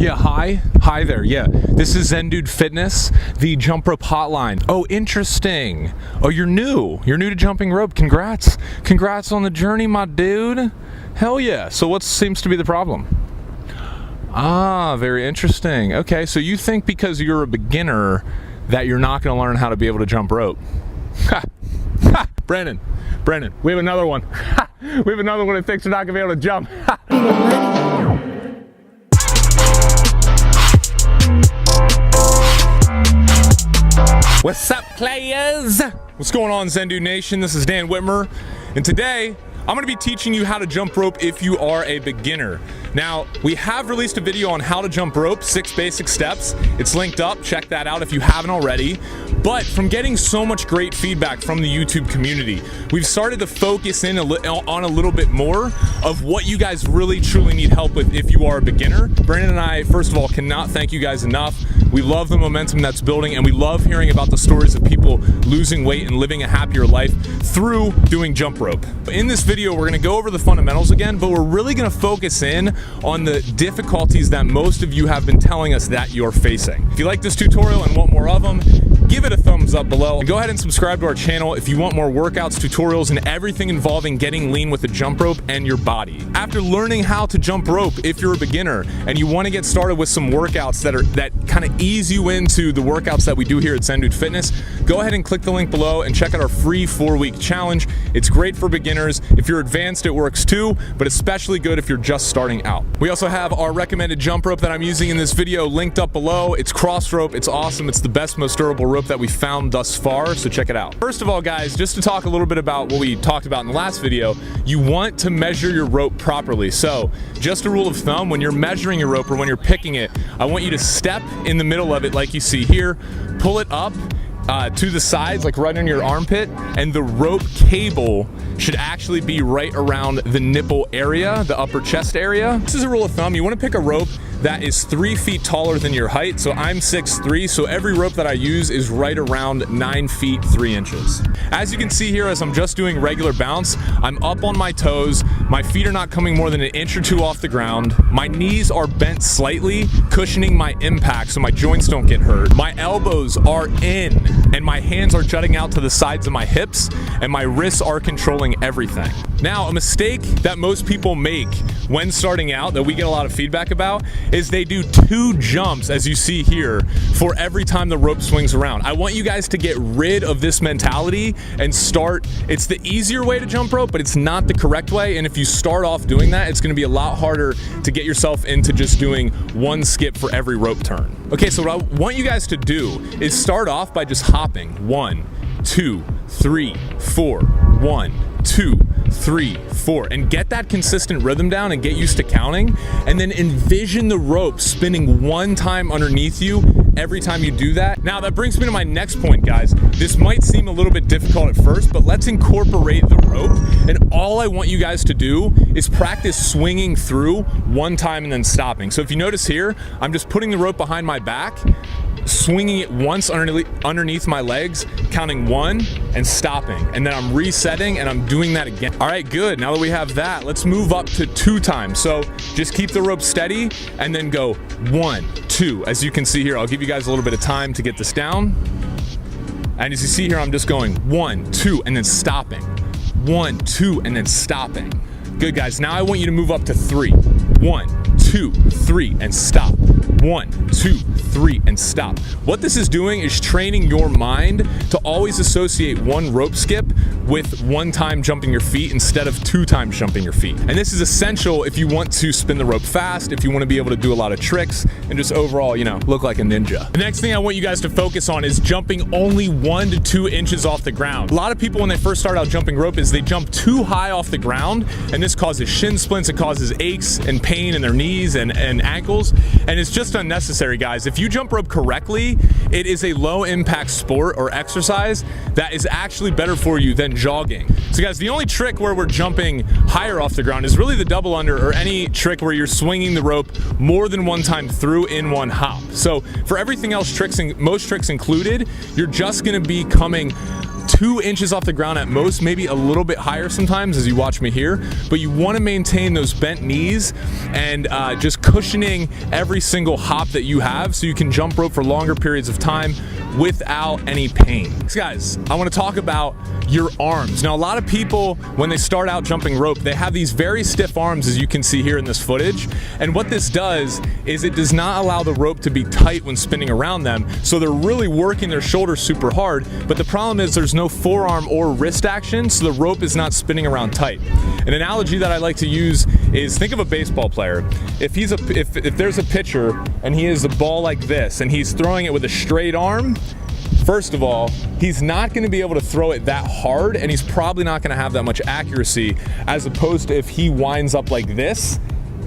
Yeah, hi there. Yeah, this is Zen Dude Fitness, the jump rope hotline. Oh, interesting. Oh, you're new to jumping rope. Congrats on the journey, my dude. Hell yeah. So what seems to be the problem? Ah, very interesting. Okay, so you think because you're a beginner that you're not going to learn how to be able to jump rope? Ha! Ha! Brandon, we have another one. Ha! We have another one that thinks you're not going to be able to jump. Ha! What's up, players? What's going on, Zen Dude Nation? This is Dan Whitmer, and today I'm going to be teaching you how to jump rope if you are a beginner. Now, we have released a video on how to jump rope, 6 basic steps. It's linked up, check that out if you haven't already. But from getting so much great feedback from the YouTube community, we've started to focus in on a little bit more of what you guys really truly need help with if you are a beginner. Brandon and I, first of all, cannot thank you guys enough. We love the momentum that's building, and we love hearing about the stories of people losing weight and living a happier life through doing jump rope. In this video, we're gonna go over the fundamentals again, but we're really gonna focus in on the difficulties that most of you have been telling us that you're facing. If you like this tutorial and want more of them, give it a thumbs up below. And go ahead and subscribe to our channel if you want more workouts, tutorials, and everything involving getting lean with the jump rope and your body. After learning how to jump rope, if you're a beginner and you want to get started with some workouts that kind of ease you into the workouts that we do here at Zen Dude Fitness, go ahead and click the link below and check out our free 4-week challenge. It's great for beginners. If you're advanced, it works too, but especially good if you're just starting out. We also have our recommended jump rope that I'm using in this video linked up below. It's cross rope. It's awesome. It's the best, most durable rope that we found thus far, so check it out. First of all, guys, just to talk a little bit about what we talked about in the last video, you want to measure your rope properly. So just a rule of thumb, when you're measuring your rope or when you're picking it, I want you to step in the middle of it like you see here, pull it up to the sides, like right in your armpit, and the rope cable should actually be right around the nipple area, the upper chest area. This is a rule of thumb. You want to pick a rope that is 3 feet taller than your height. So I'm 6'3", so every rope that I use is right around 9 feet 3 inches. As you can see here, as I'm just doing regular bounce, I'm up on my toes. My feet are not coming more than an inch or 2 off the ground. My knees are bent slightly, cushioning my impact so my joints don't get hurt. My elbows are in, and my hands are jutting out to the sides of my hips, and my wrists are controlling everything. Now, a mistake that most people make when starting out that we get a lot of feedback about is they do 2 jumps, as you see here, for every time the rope swings around. I want you guys to get rid of this mentality and start. It's the easier way to jump rope, but it's not the correct way. And if you start off doing that, it's gonna be a lot harder to get yourself into just doing 1 skip for every rope turn. Okay, so what I want you guys to do is start off by just hopping. 1, 2, 3, 4, 1, 2, 3, 4, and get that consistent rhythm down and get used to counting, and then envision the rope spinning 1 time underneath you every time you do that. Now that brings me to my next point, guys. This might seem a little bit difficult at first, but let's incorporate the rope, and all I want you guys to do is practice swinging through 1 time and then stopping. So if you notice here, I'm just putting the rope behind my back, swinging it once underneath my legs, counting 1 and stopping, and then I'm resetting and I'm doing that again. All right, good. Now that we have that, let's move up to 2 times. So just keep the rope steady and then go 1, 2. As you can see here, I'll give you guys a little bit of time to get this down. And as you see here, I'm just going 1, 2, and then stopping. 1, 2, and then stopping. Good, guys. Now I want you to move up to 3. 1, 2, 3, and stop. 1, 2, 3, and stop. What this is doing is training your mind to always associate 1 rope skip with 1 time jumping your feet instead of 2 times jumping your feet. And this is essential if you want to spin the rope fast, if you want to be able to do a lot of tricks, and just overall, you know, look like a ninja. The next thing I want you guys to focus on is jumping only 1 to 2 inches off the ground. A lot of people, when they first start out jumping rope, is they jump too high off the ground, and this causes shin splints, it causes aches and pain in their knees and ankles, and it's just unnecessary, guys. If you jump rope correctly, it is a low impact sport or exercise that is actually better for you than jogging. So guys, the only trick where we're jumping higher off the ground is really the double under, or any trick where you're swinging the rope more than 1 time through in 1 hop. So for everything else, most tricks included, you're just gonna be coming 2 inches off the ground at most, maybe a little bit higher sometimes as you watch me here, but you want to maintain those bent knees and just cushioning every single hop that you have so you can jump rope for longer periods of time without any pain. So guys, I want to talk about your arms. Now, a lot of people, when they start out jumping rope, they have these very stiff arms, as you can see here in this footage. And what this does is it does not allow the rope to be tight when spinning around them. So they're really working their shoulders super hard. But the problem is there's no forearm or wrist action, so the rope is not spinning around tight. An analogy that I like to use is, think of a baseball player. If there's a pitcher and he has a ball like this and he's throwing it with a straight arm, first of all, he's not going to be able to throw it that hard, and he's probably not going to have that much accuracy, as opposed to if he winds up like this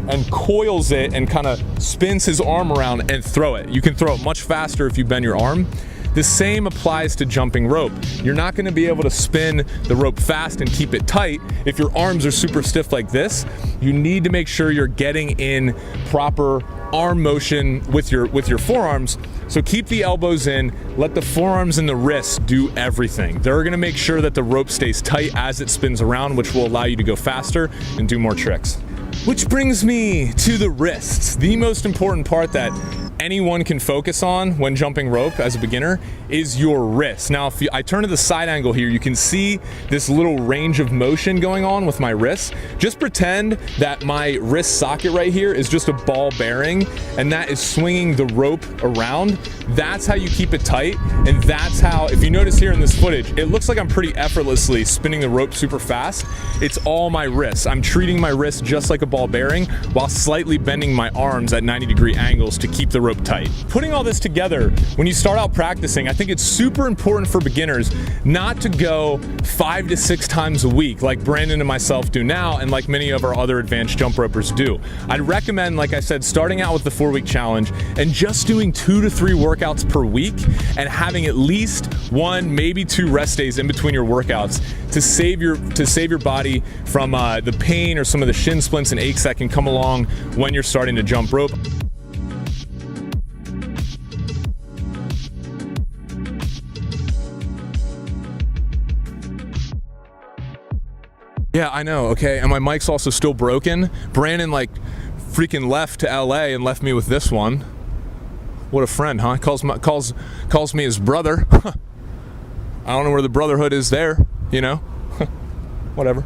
and coils it and kind of spins his arm around and throw it. You can throw it much faster if you bend your arm. The same applies to jumping rope. You're not going to be able to spin the rope fast and keep it tight if your arms are super stiff like this. You need to make sure you're getting in proper arm motion with your forearms. So keep the elbows in, let the forearms and the wrists do everything. They're gonna make sure that the rope stays tight as it spins around, which will allow you to go faster and do more tricks. Which brings me to the wrists, the most important part that anyone can focus on when jumping rope as a beginner is your wrist. Now, if I turn to the side angle here, you can see this little range of motion going on with my wrists. Just pretend that my wrist socket right here is just a ball bearing, and that is swinging the rope around. That's how you keep it tight, and that's how, if you notice here in this footage, it looks like I'm pretty effortlessly spinning the rope super fast. It's all my wrists. I'm treating my wrist just like a ball bearing while slightly bending my arms at 90-degree angles to keep the rope tight. Putting all this together, when you start out practicing, I think it's super important for beginners not to go 5 to 6 times a week like Brandon and myself do now, and like many of our other advanced jump ropers do. I'd recommend, like I said, starting out with the 4-week challenge and just doing 2 to 3 workouts per week and having at least 1, maybe 2 rest days in between your workouts to save your body from the pain or some of the shin splints and aches that can come along when you're starting to jump rope. Yeah, I know, okay, and my mic's also still broken. Brandon like freaking left to LA and left me with this one. What a friend, huh? Calls me his brother. I don't know where the brotherhood is there, you know? Whatever.